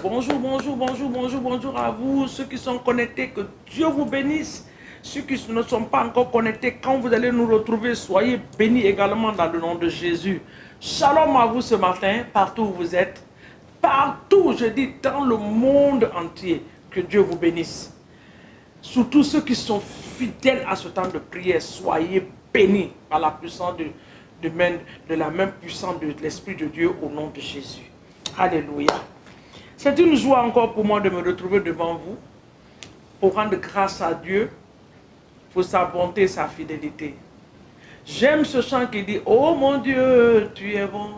Bonjour, bonjour, bonjour, bonjour, bonjour à vous, ceux qui sont connectés, que Dieu vous bénisse. Ceux qui ne sont pas encore connectés, quand vous allez nous retrouver, soyez bénis également dans le nom de Jésus. Shalom à vous ce matin, partout où vous êtes. Partout, je dis, dans le monde entier, que Dieu vous bénisse. Surtout ceux qui sont fidèles à ce temps de prière, soyez bénis par la puissance de la main puissante de l'Esprit de Dieu au nom de Jésus. Alléluia. C'est une joie encore pour moi de me retrouver devant vous, pour rendre grâce à Dieu pour sa bonté et sa fidélité. J'aime ce chant qui dit « Oh mon Dieu, tu es bon.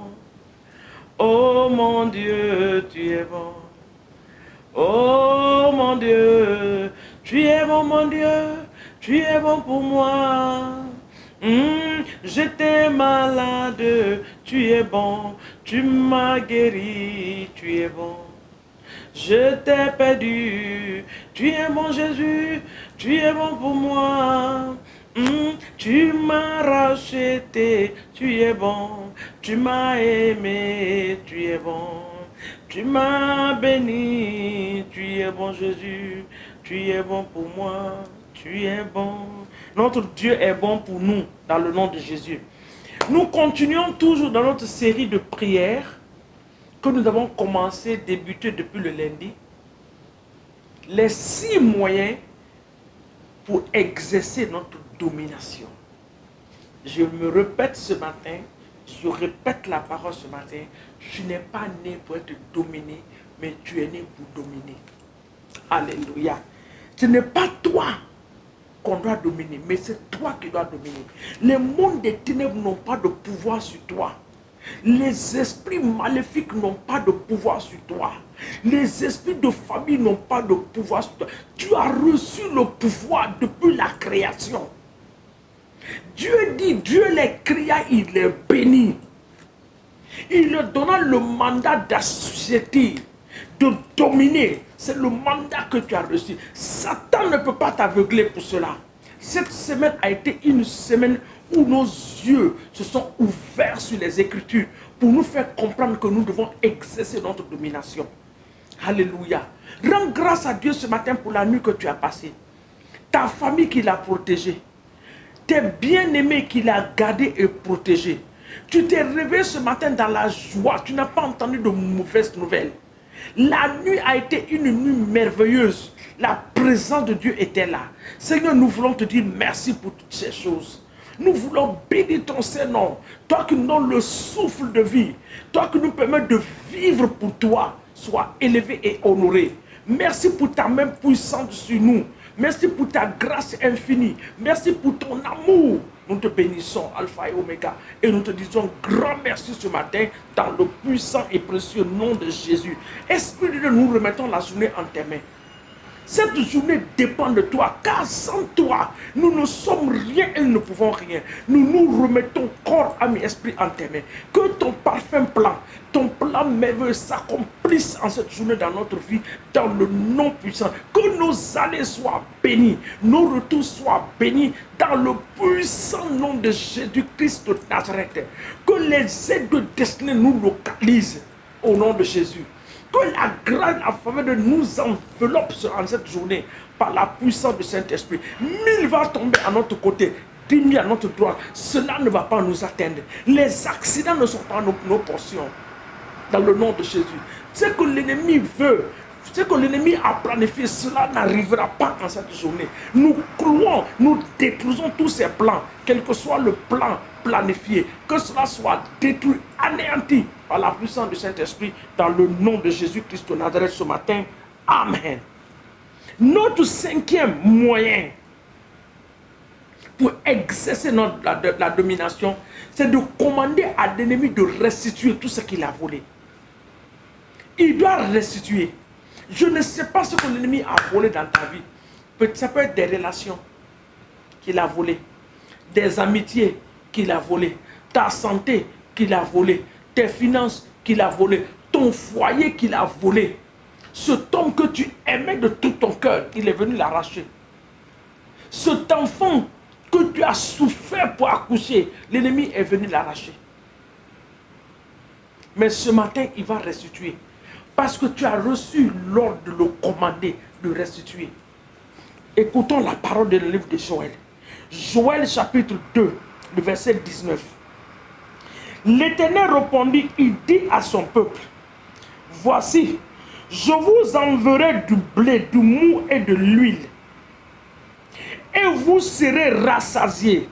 Oh mon Dieu, tu es bon. Oh mon Dieu, tu es bon mon Dieu, tu es bon pour moi. J'étais malade, tu es bon, tu m'as guéri, tu es bon. Je t'ai perdu, tu es bon Jésus, tu es bon pour moi. Tu m'as racheté, tu es bon, tu m'as aimé, tu es bon. Tu m'as béni, tu es bon Jésus, tu es bon pour moi, tu es bon. Notre Dieu est bon pour nous dans le nom de Jésus. Nous continuons toujours dans notre série de prières que nous avons commencé, débuté depuis le lundi. Les 6 moyens pour exercer notre domination. Je me répète ce matin, je répète la parole ce matin. Tu n'es pas né pour être dominé, mais tu es né pour dominer. Alléluia. Ce n'est pas toi qu'on doit dominer, mais c'est toi qui dois dominer. Les mondes des ténèbres n'ont pas de pouvoir sur toi. Les esprits maléfiques n'ont pas de pouvoir sur toi. Les esprits de famille n'ont pas de pouvoir sur toi. Tu as reçu le pouvoir depuis la création. Dieu dit, Dieu les créa, il les bénit. Il leur donna le mandat d'associer, de dominer. C'est le mandat que tu as reçu. Satan ne peut pas t'aveugler pour cela. Cette semaine a été une semaine où nos yeux se sont ouverts sur les Écritures pour nous faire comprendre que nous devons exercer notre domination. Alléluia. Rends grâce à Dieu ce matin pour la nuit que tu as passée. Ta famille qui l'a protégée. Tes bien-aimés qui l'a gardé et protégé. Tu t'es réveillé ce matin dans la joie. Tu n'as pas entendu de mauvaises nouvelles. La nuit a été une nuit merveilleuse. La présence de Dieu était là. Seigneur, nous voulons te dire merci pour toutes ces choses. Nous voulons bénir ton Saint-Nom. Toi qui nous donnes le souffle de vie. Toi qui nous permets de vivre pour toi. Sois élevé et honoré. Merci pour ta main puissante sur nous. Merci pour ta grâce infinie. Merci pour ton amour. Nous te bénissons, Alpha et Oméga. Et nous te disons grand merci ce matin dans le puissant et précieux nom de Jésus. Esprit de Dieu, nous remettons la journée en tes mains. Cette journée dépend de toi, car sans toi, nous ne sommes rien et nous ne pouvons rien. Nous nous remettons corps, âme et esprit en tes mains. Que ton parfum plan, ton plan merveilleux s'accomplisse en cette journée dans notre vie, dans le nom puissant. Que nos allées soient bénies, nos retours soient bénis, dans le puissant nom de Jésus-Christ de Nazareth. Que les aides de destinée nous localisent au nom de Jésus. Que la grâce, la faveur de nous enveloppe en cette journée par la puissance du Saint-Esprit. 1000 va tomber à notre côté, 10 000 à notre droite. Cela ne va pas nous atteindre. Les accidents ne sont pas nos portions. Dans le nom de Jésus. Ce que l'ennemi veut, ce que l'ennemi a planifié, cela n'arrivera pas en cette journée. Nous clouons, nous détruisons tous ces plans, quel que soit le plan planifié, que cela soit détruit, anéanti par la puissance du Saint-Esprit, dans le nom de Jésus-Christ de Nazareth ce matin. Amen. Notre 5e moyen pour exercer la domination, c'est de commander à l'ennemi de restituer tout ce qu'il a volé. Il doit restituer. Je ne sais pas ce que l'ennemi a volé dans ta vie. Ça peut être des relations qu'il a volées, des amitiés qu'il a volées, ta santé qu'il a volée, tes finances qu'il a volées, ton foyer qu'il a volé. Cet homme que tu aimais de tout ton cœur, il est venu l'arracher. Cet enfant que tu as souffert pour accoucher, l'ennemi est venu l'arracher. Mais ce matin, il va restituer. Parce que tu as reçu l'ordre de le commander, de restituer. Écoutons la parole du livre de Joël. Joël chapitre 2, le verset 19. L'Éternel répondit, il dit à son peuple, voici, je vous enverrai du blé, du mou et de l'huile, et vous serez rassasiés.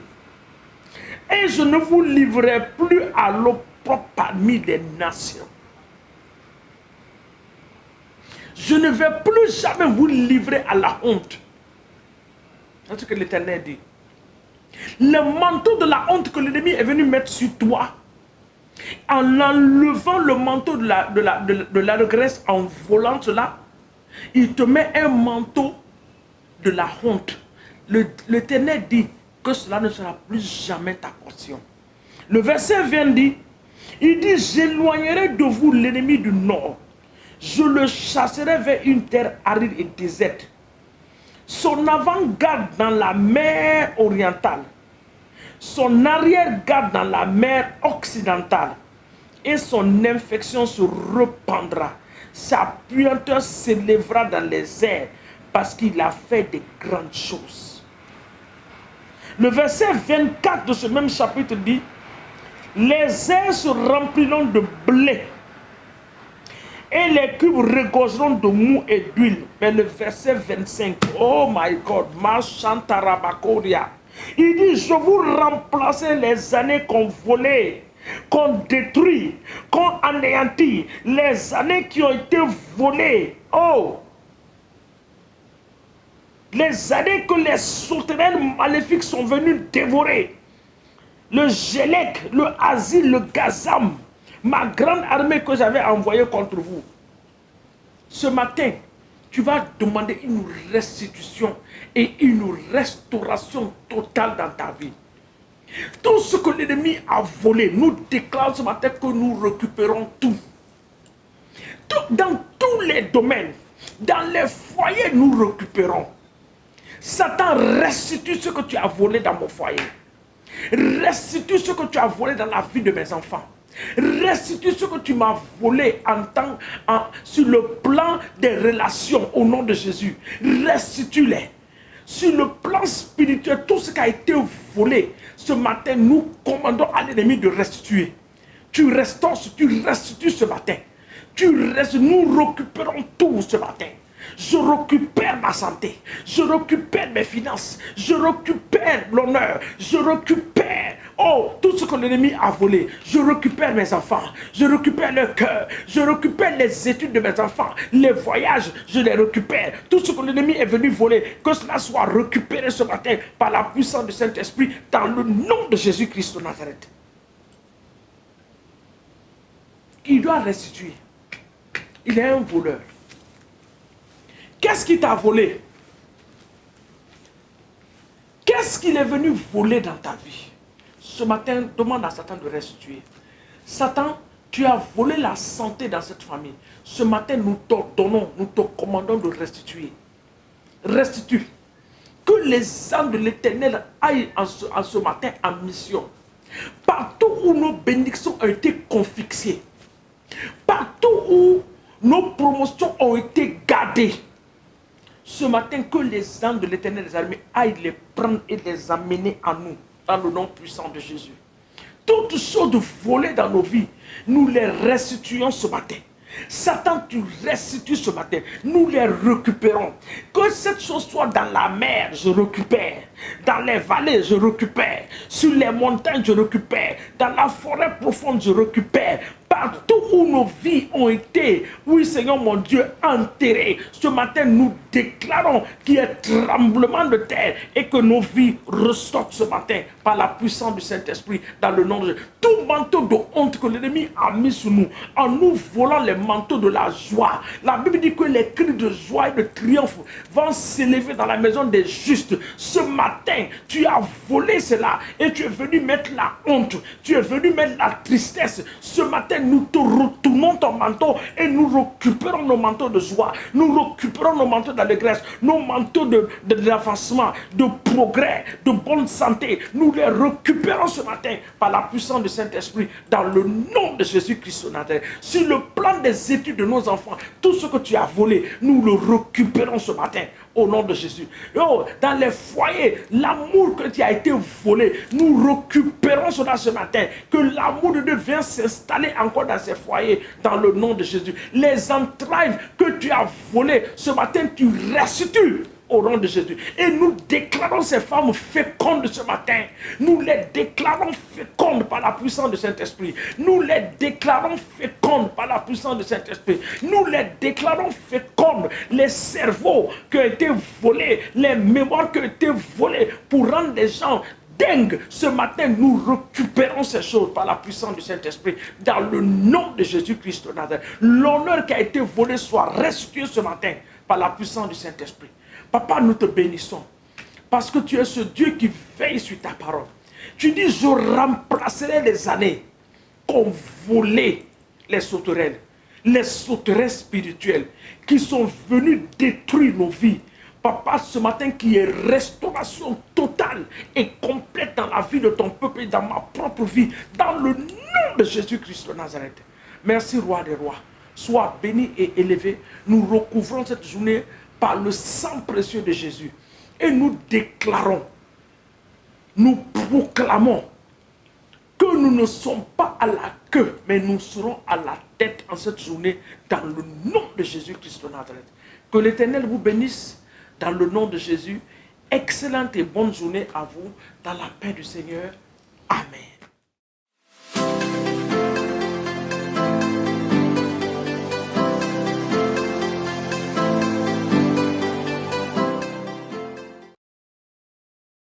Et je ne vous livrerai plus à l'opprobre parmi les nations. Je ne vais plus jamais vous livrer à la honte. C'est ce que l'Éternel dit. Le manteau de la honte que l'ennemi est venu mettre sur toi, en enlevant le manteau de l'allégresse, en volant cela, il te met un manteau de la honte. L'Éternel dit que cela ne sera plus jamais ta portion. Le verset vient dire, il dit, j'éloignerai de vous l'ennemi du nord. Je le chasserai vers une terre aride et déserte. Son avant-garde dans la mer orientale, son arrière-garde dans la mer occidentale, et son infection se répandra. Sa puanteur s'élèvera dans les airs, parce qu'il a fait de grandes choses. Le verset 24 de ce même chapitre dit, les airs se rempliront de blé, et les cubes regorgeront de mou et d'huile. Mais le verset 25, oh my God, Mashantarabakoria, il dit, je vous remplacerai les années qu'on volait, qu'on détruit, qu'on anéantit, les années qui ont été volées. Oh, les années que les sauterelles maléfiques sont venus dévorer. Le Gélec, le Asile, le Gazam, ma grande armée que j'avais envoyée contre vous. Ce matin, tu vas demander une restitution et une restauration totale dans ta vie. Tout ce que l'ennemi a volé, nous déclarons ce matin que nous récupérons tout. Dans tous les domaines, dans les foyers, nous récupérons. Satan, restitue ce que tu as volé dans mon foyer. Restitue ce que tu as volé dans la vie de mes enfants. Restitue ce que tu m'as volé sur le plan des relations au nom de Jésus. Restitue-les. Sur le plan spirituel, tout ce qui a été volé, ce matin, nous commandons à l'ennemi de restituer. Tu restaures, tu restitues ce matin. Nous récupérons tout ce matin. Je récupère ma santé, je récupère mes finances, je récupère l'honneur, je récupère tout ce que l'ennemi a volé. Je récupère mes enfants, je récupère leur cœur, je récupère les études de mes enfants, les voyages, je les récupère. Tout ce que l'ennemi est venu voler, que cela soit récupéré ce matin par la puissance du Saint-Esprit dans le nom de Jésus-Christ de Nazareth. Il doit restituer. Il est un voleur. Qu'est-ce qui t'a volé? Qu'est-ce qu'il est venu voler dans ta vie? Ce matin, demande à Satan de restituer. Satan, tu as volé la santé dans cette famille. Ce matin, nous t'ordonnons, nous te commandons de restituer. Restitue. Que les âmes de l'Éternel aillent en ce matin en mission. Partout où nos bénédictions ont été confisquées. Partout où nos promotions ont été gardées. Ce matin, que les âmes de l'Éternel des armées aillent les prendre et les amener à nous, dans le nom puissant de Jésus. Toutes choses volées dans nos vies, nous les restituons ce matin. Satan, tu restitues ce matin. Nous les récupérons. Que cette chose soit dans la mer, je récupère. Dans les vallées, je récupère. Sur les montagnes, je récupère. Dans la forêt profonde, je récupère. Partout où nos vies ont été, oui Seigneur mon Dieu, enterrées. Ce matin, nous déclarons qu'il y a tremblement de terre et que nos vies ressortent ce matin par la puissance du Saint-Esprit dans le nom de Jésus. Tout manteau de honte que l'ennemi a mis sur nous, en nous volant les manteaux de la joie. La Bible dit que les cris de joie et de triomphe vont s'élever dans la maison des justes. Ce matin, tu as volé cela et tu es venu mettre la honte, tu es venu mettre la tristesse. Ce matin, matin, nous te retournons ton manteau et nous récupérons nos manteaux de joie. Nous récupérons nos manteaux d'allégresse, nos manteaux d'avancement, de progrès, de bonne santé. Nous les récupérons ce matin par la puissance du Saint-Esprit dans le nom de Jésus-Christ de Nazareth. Sur le plan des études de nos enfants, tout ce que tu as volé, nous le récupérons ce matin au nom de Jésus. Oh, dans les foyers, l'amour que tu as été volé, nous récupérons cela ce matin. Que l'amour de Dieu vienne s'installer encore dans ces foyers dans le nom de Jésus. Les entrailles que tu as volées, ce matin tu restitues au nom de Jésus. Et nous déclarons ces femmes fécondes ce matin. Nous les déclarons fécondes par la puissance du Saint-Esprit. Nous les déclarons fécondes par la puissance du Saint-Esprit. Nous les déclarons fécondes. Les cerveaux qui ont été volés, les mémoires qui ont été volées pour rendre les gens dingues. Ce matin, nous récupérons ces choses par la puissance du Saint-Esprit dans le nom de Jésus-Christ de Nazareth. L'honneur qui a été volé soit restitué ce matin par la puissance du Saint-Esprit. Papa, nous te bénissons parce que tu es ce Dieu qui veille sur ta parole. Tu dis, je remplacerai les années qu'ont volé les sauterelles spirituelles qui sont venues détruire nos vies. Papa, ce matin, qu'il y ait restauration totale et complète dans la vie de ton peuple et dans ma propre vie, dans le nom de Jésus-Christ de Nazareth. Merci, Roi des Rois. Sois béni et élevé. Nous recouvrons cette journée par le sang précieux de Jésus. Et nous déclarons, nous proclamons que nous ne sommes pas à la queue, mais nous serons à la tête en cette journée dans le nom de Jésus-Christ de Nazareth. Que l'Éternel vous bénisse dans le nom de Jésus. Excellente et bonne journée à vous dans la paix du Seigneur. Amen.